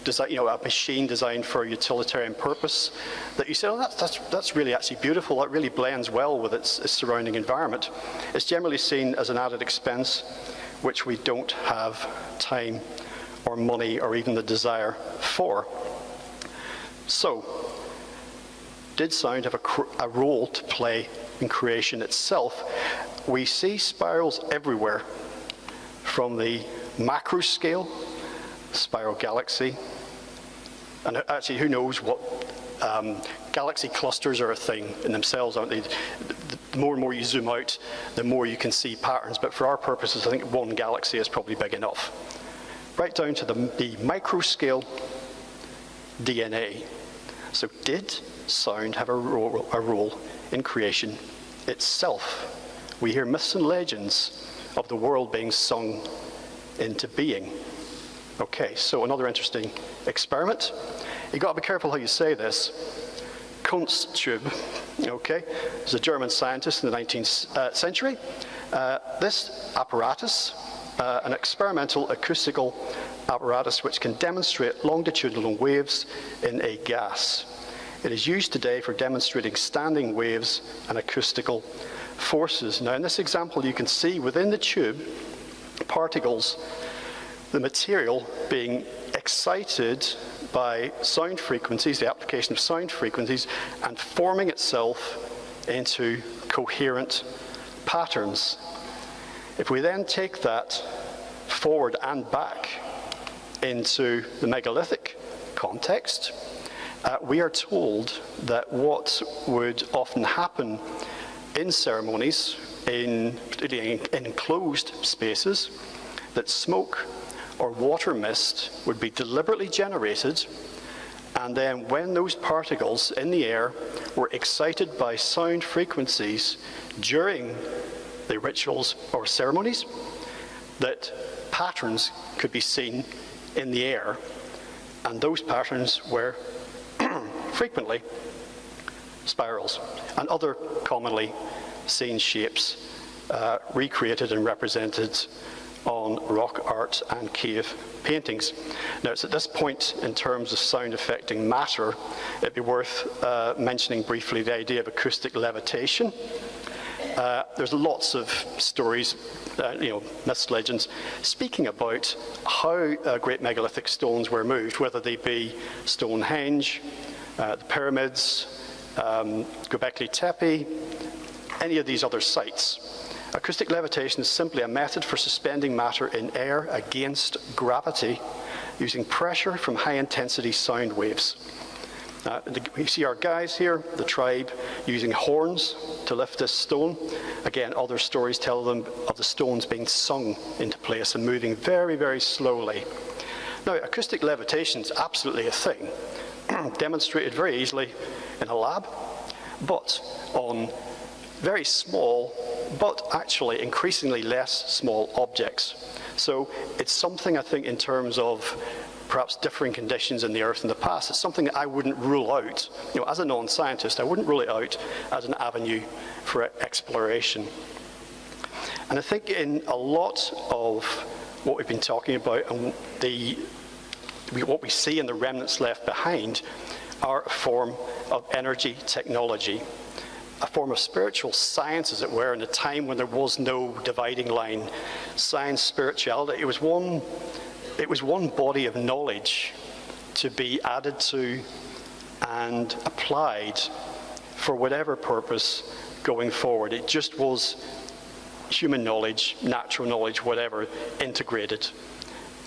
a machine designed for a utilitarian purpose that you say, oh, that's really actually beautiful, that really blends well with its surrounding environment? It's generally seen as an added expense, which we don't have time or money or even the desire for. So, did sound have a role to play in creation itself? We see spirals everywhere, from the macro scale, spiral galaxy, and actually who knows what galaxy clusters are a thing in themselves, aren't they? The more and more you zoom out, the more you can see patterns, but for our purposes I think one galaxy is probably big enough. Right down to the micro scale DNA. So did sound have a role in creation itself? We hear myths and legends of the world being sung into being. Okay, so another interesting experiment. You've got to be careful how you say this. Kunsttube, okay, is a German scientist in the 19th century. This apparatus, an experimental acoustical apparatus which can demonstrate longitudinal waves in a gas. It is used today for demonstrating standing waves and acoustical forces. Now, in this example, you can see within the tube particles, the material being excited by sound frequencies, the application of sound frequencies, and forming itself into coherent patterns. If we then take that forward and back into the megalithic context, we are told that what would often happen in ceremonies, particularly in enclosed spaces, that smoke or water mist would be deliberately generated, and then when those particles in the air were excited by sound frequencies during the rituals or ceremonies, that patterns could be seen in the air, and those patterns were frequently spirals and other commonly seen shapes recreated and represented on rock art and cave paintings. Now, it's at this point in terms of sound affecting matter, it'd be worth mentioning briefly the idea of acoustic levitation. There's lots of stories, myths, legends, speaking about how great megalithic stones were moved, whether they be Stonehenge, the pyramids, Göbekli Tepe, any of these other sites. Acoustic levitation is simply a method for suspending matter in air against gravity using pressure from high-intensity sound waves. We see our guys here, the tribe, using horns to lift this stone. Again, other stories tell them of the stones being sung into place and moving very, very slowly. Now, acoustic levitation is absolutely a thing, demonstrated very easily in a lab, but on very small, but actually increasingly less small objects. So it's something, I think, in terms of perhaps differing conditions in the Earth in the past, it's something that I wouldn't rule out. As a non-scientist, I wouldn't rule it out as an avenue for exploration. And I think in a lot of what we've been talking about and what we see in the remnants left behind are a form of energy technology, a form of spiritual science, as it were, in a time when there was no dividing line. Science, spirituality, it was one body of knowledge to be added to and applied for whatever purpose going forward. It just was human knowledge, natural knowledge, whatever, integrated.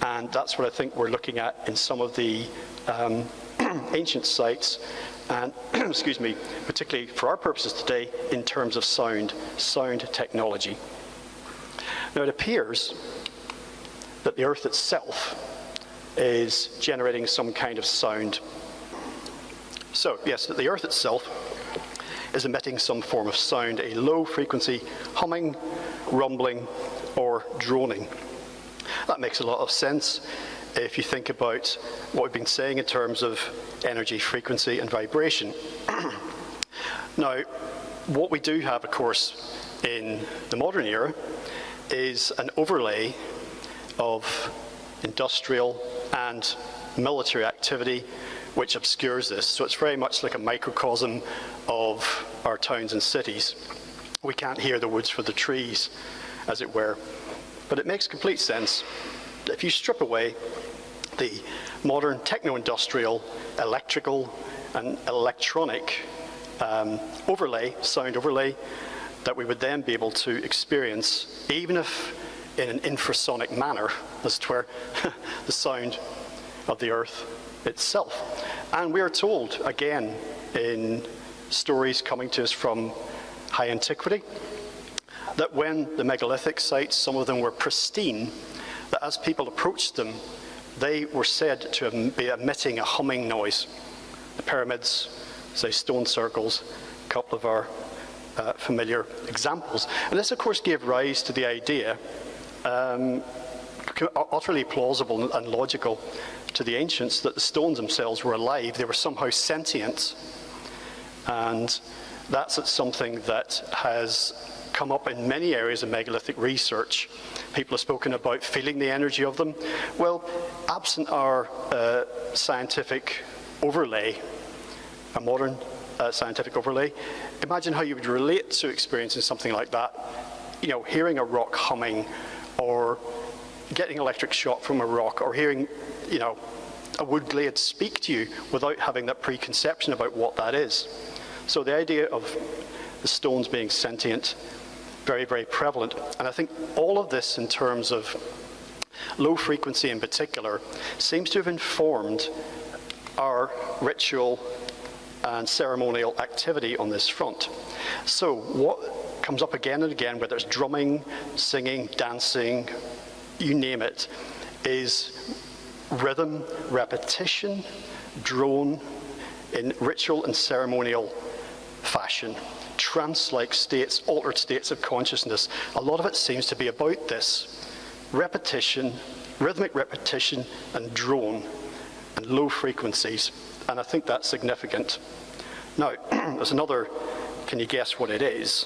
And that's what I think we're looking at in some of the ancient sites, and excuse me, particularly for our purposes today in terms of sound technology. Now, it appears that the Earth itself is generating some kind of sound. So, yes, that the Earth itself is emitting some form of sound, a low frequency humming, rumbling, or droning. That makes a lot of sense if you think about what we've been saying in terms of energy, frequency, and vibration. Now, what we do have, of course, in the modern era is an overlay of industrial and military activity which obscures this. So it's very much like a microcosm of our towns and cities. We can't hear the woods for the trees, as it were. But it makes complete sense. If you strip away the modern techno-industrial, electrical and electronic overlay, sound overlay, that we would then be able to experience, even if in an infrasonic manner, as it were, the sound of the earth itself. And we are told, again, in stories coming to us from high antiquity, that when the megalithic sites, some of them were pristine, that as people approached them, they were said to be emitting a humming noise. The pyramids, say stone circles, a couple of our familiar examples. And this, of course, gave rise to the idea, utterly plausible and logical to the ancients, that the stones themselves were alive. They were somehow sentient. And that's something that has come up in many areas of megalithic research. People have spoken about feeling the energy of them. Well, absent our scientific overlay, a modern scientific overlay, imagine how you would relate to experiencing something like that. You know, hearing a rock humming, or getting electric shock from a rock, or hearing, you know, a wood glade speak to you without having that preconception about what that is. So the idea of the stones being sentient, very, very prevalent. And I think all of this, in terms of low frequency in particular, seems to have informed our ritual and ceremonial activity on this front. So what comes up again and again, whether it's drumming, singing, dancing, you name it, is rhythm, repetition, drone in ritual and ceremonial fashion. Trance-like states, altered states of consciousness. A lot of it seems to be about this. Repetition, rhythmic repetition, and drone, and low frequencies. And I think that's significant. Now, there's another, can you guess what it is?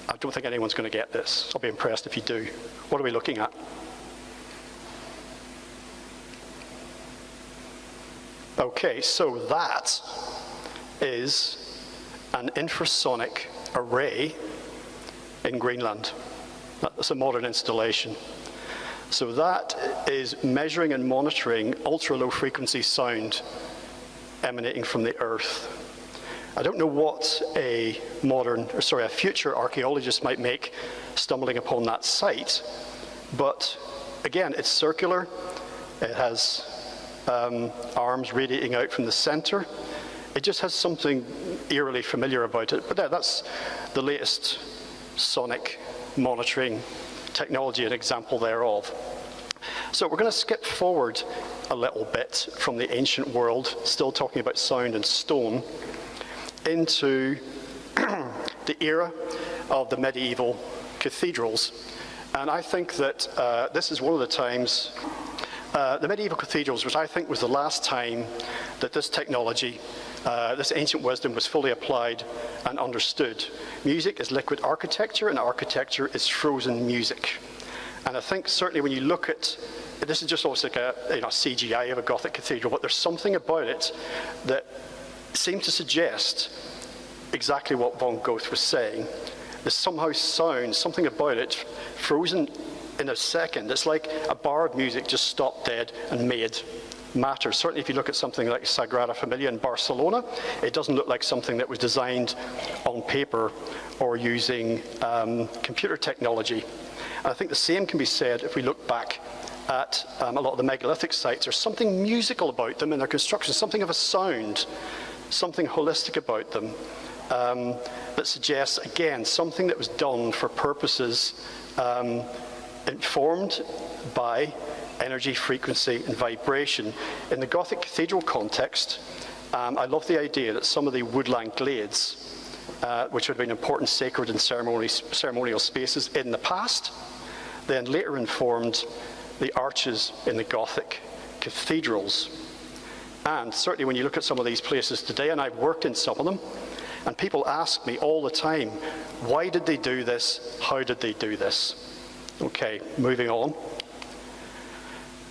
I don't think anyone's going to get this. I'll be impressed if you do. What are we looking at? Okay, so that is an infrasonic array in Greenland. That's a modern installation. So that is measuring and monitoring ultra-low frequency sound emanating from the Earth. I don't know what a future archaeologist might make stumbling upon that site, but again, it's circular. It has arms radiating out from the center. It just has something eerily familiar about it. But that's the latest sonic monitoring technology, an example thereof. So we're going to skip forward a little bit from the ancient world, still talking about sound and stone, into the era of the medieval cathedrals. And I think that this is one of the times, the medieval cathedrals, which I think was the last time that this technology, this ancient wisdom was fully applied and understood. Music is liquid architecture, and architecture is frozen music. And I think certainly when you look at, this is just almost like a CGI of a Gothic cathedral, but there's something about it that seemed to suggest exactly what von Goethe was saying. There's somehow sound, something about it, frozen in a second. It's like a bar of music just stopped dead and made matter. Certainly if you look at something like Sagrada Familia in Barcelona, it doesn't look like something that was designed on paper or using computer technology. And I think the same can be said if we look back at a lot of the megalithic sites. There's something musical about them in their construction, something of a sound, something holistic about them that suggests, again, something that was done for purposes informed by energy, frequency, and vibration. In the Gothic cathedral context, I love the idea that some of the woodland glades, which would have been important sacred and ceremonial spaces in the past, then later informed the arches in the Gothic cathedrals. And certainly when you look at some of these places today, and I've worked in some of them, and people ask me all the time, why did they do this? How did they do this? Okay, moving on.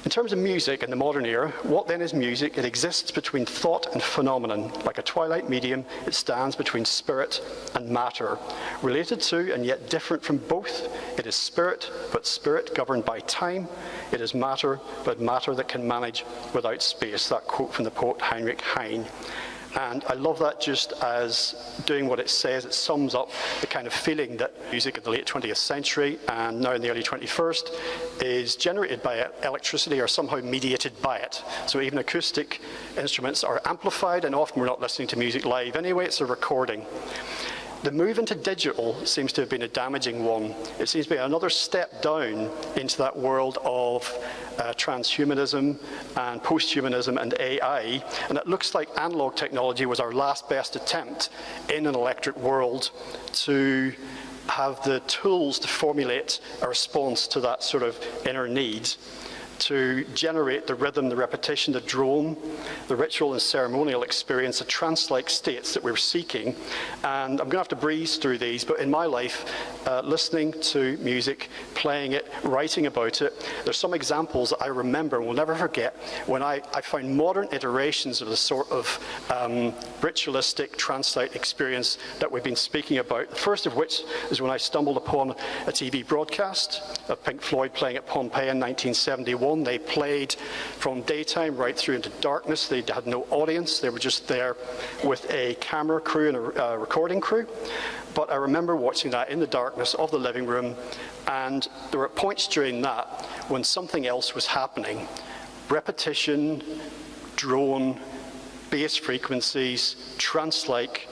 In terms of music in the modern era, what then is music? It exists between thought and phenomenon. Like a twilight medium, it stands between spirit and matter. Related to and yet different from both, it is spirit, but spirit governed by time. It is matter, but matter that can manage without space. That quote from the poet Heinrich Heine. And I love that just as doing what it says. It sums up the kind of feeling that music in the late 20th century and now in the early 21st is generated by electricity or somehow mediated by it. So even acoustic instruments are amplified, and often we're not listening to music live anyway, it's a recording. The move into digital seems to have been a damaging one. It seems to be another step down into that world of transhumanism and posthumanism and AI. And it looks like analog technology was our last best attempt in an electric world to have the tools to formulate a response to that sort of inner need, to generate the rhythm, the repetition, the drone, the ritual and ceremonial experience, the trance-like states that we're seeking. And I'm going to have to breeze through these, but in my life, listening to music, playing it, writing about it, there's some examples that I remember and will never forget when I found modern iterations of the sort of ritualistic trance-like experience that we've been speaking about. The first of which is when I stumbled upon a TV broadcast of Pink Floyd playing at Pompeii in 1971. They played from daytime right through into darkness. They had no audience. They were just there with a camera crew and a recording crew. But I remember watching that in the darkness of the living room, and there were points during that when something else was happening. Repetition, drone, bass frequencies, trance-like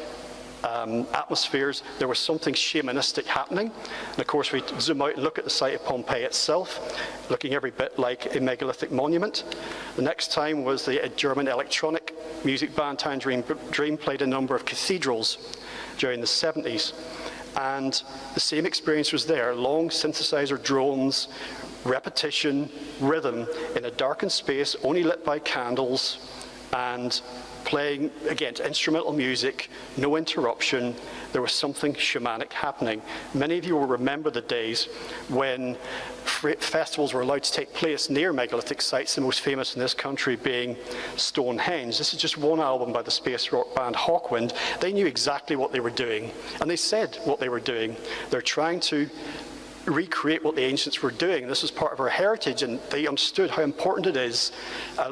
atmospheres. There was something shamanistic happening. And of course, we zoom out and look at the site of Pompeii itself, looking every bit like a megalithic monument. The next time was the German electronic music band Tangerine Dream played a number of cathedrals during the 70s. And the same experience was there. Long synthesizer drones, repetition, rhythm in a darkened space, only lit by candles, and playing, again, instrumental music, no interruption. There was something shamanic happening. Many of you will remember the days when festivals were allowed to take place near megalithic sites, the most famous in this country being Stonehenge. This is just one album by the space rock band Hawkwind. They knew exactly what they were doing, and they said what they were doing. They're trying to recreate what the ancients were doing. This was part of our heritage, and they understood how important it is.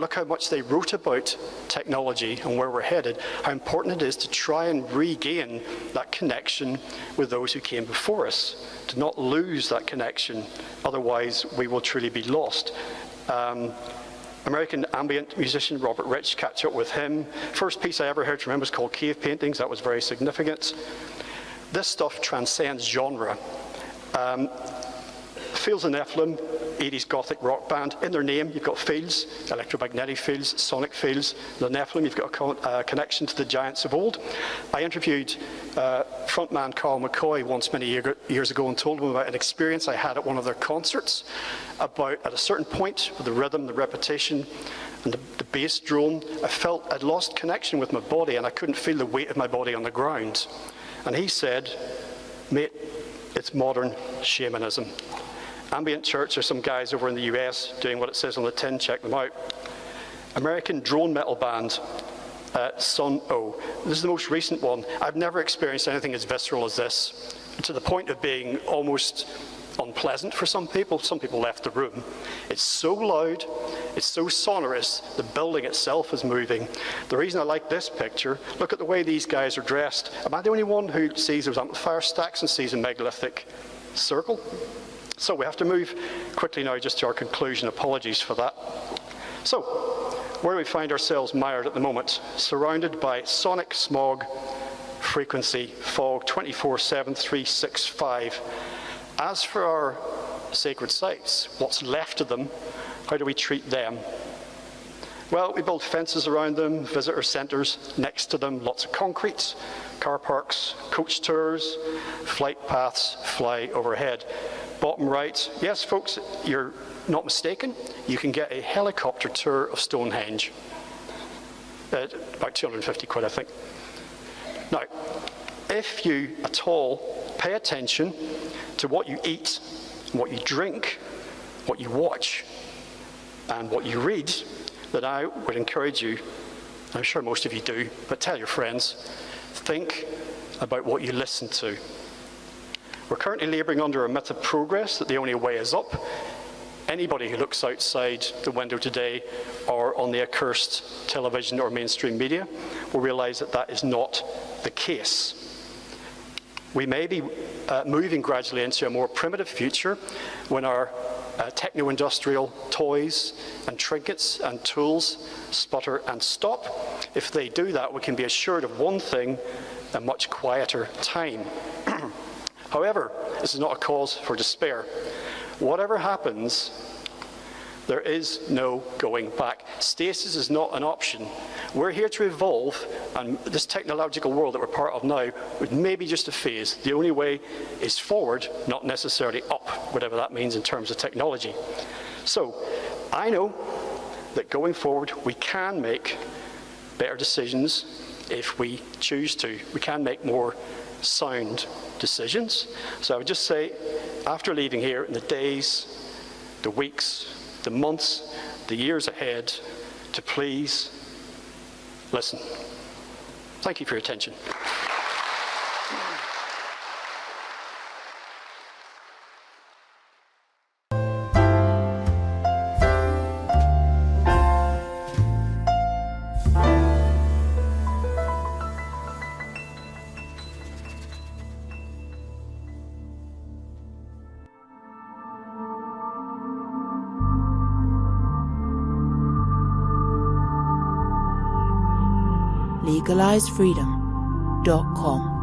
Look how much they wrote about technology and where we're headed, how important it is to try and regain that connection with those who came before us, to not lose that connection, otherwise we will truly be lost. American ambient musician Robert Rich, catch up with him. First piece I ever heard from him was called Cave Paintings. That was very significant. This stuff transcends genre. Fields and Nephilim, 80s Gothic rock band. In their name, you've got fields, electromagnetic fields, sonic fields. The Nephilim, you've got a connection to the giants of old. I interviewed frontman Carl McCoy once many years ago and told him about an experience I had at one of their concerts about, at a certain point, with the rhythm, the repetition, and the bass drone, I felt I'd lost connection with my body and I couldn't feel the weight of my body on the ground. And he said, mate, it's modern shamanism. Ambient Church, there's some guys over in the US doing what it says on the tin, check them out. American drone metal band, Sun O. This is the most recent one. I've never experienced anything as visceral as this, to the point of being almost unpleasant for some people. Some people left the room. It's so loud, it's so sonorous, the building itself is moving. The reason I like this picture, look at the way these guys are dressed. Am I the only one who sees those amplifier stacks and sees a megalithic circle? So we have to move quickly now just to our conclusion. Apologies for that. So, where do we find ourselves mired at the moment? Surrounded by sonic smog, frequency, fog, 24/7, 365. As for our sacred sites, what's left of them, how do we treat them? Well, we build fences around them, visitor centres next to them, lots of concrete, car parks, coach tours, flight paths fly overhead. bottom right, yes, folks, you're not mistaken. You can get a helicopter tour of Stonehenge at about 250 quid, I think. Now, if you at all pay attention to what you eat, what you drink, what you watch, and what you read, then I would encourage you, I'm sure most of you do, but tell your friends, think about what you listen to. We're currently labouring under a myth of progress that the only way is up. Anybody who looks outside the window today or on the accursed television or mainstream media will realise that that is not the case. We may be moving gradually into a more primitive future when our techno-industrial toys and trinkets and tools sputter and stop. If they do that, we can be assured of one thing: a much quieter time. However, this is not a cause for despair. Whatever happens, there is no going back. Stasis is not an option. We're here to evolve, and this technological world that we're part of now may be just a phase. The only way is forward, not necessarily up, whatever that means in terms of technology. So, I know that going forward we can make better decisions if we choose to. We can make more sound decisions. So I would just say, after leaving here, in the days, the weeks, the months, the years ahead, to please listen. Thank you for your attention. LegalizeFreedom.com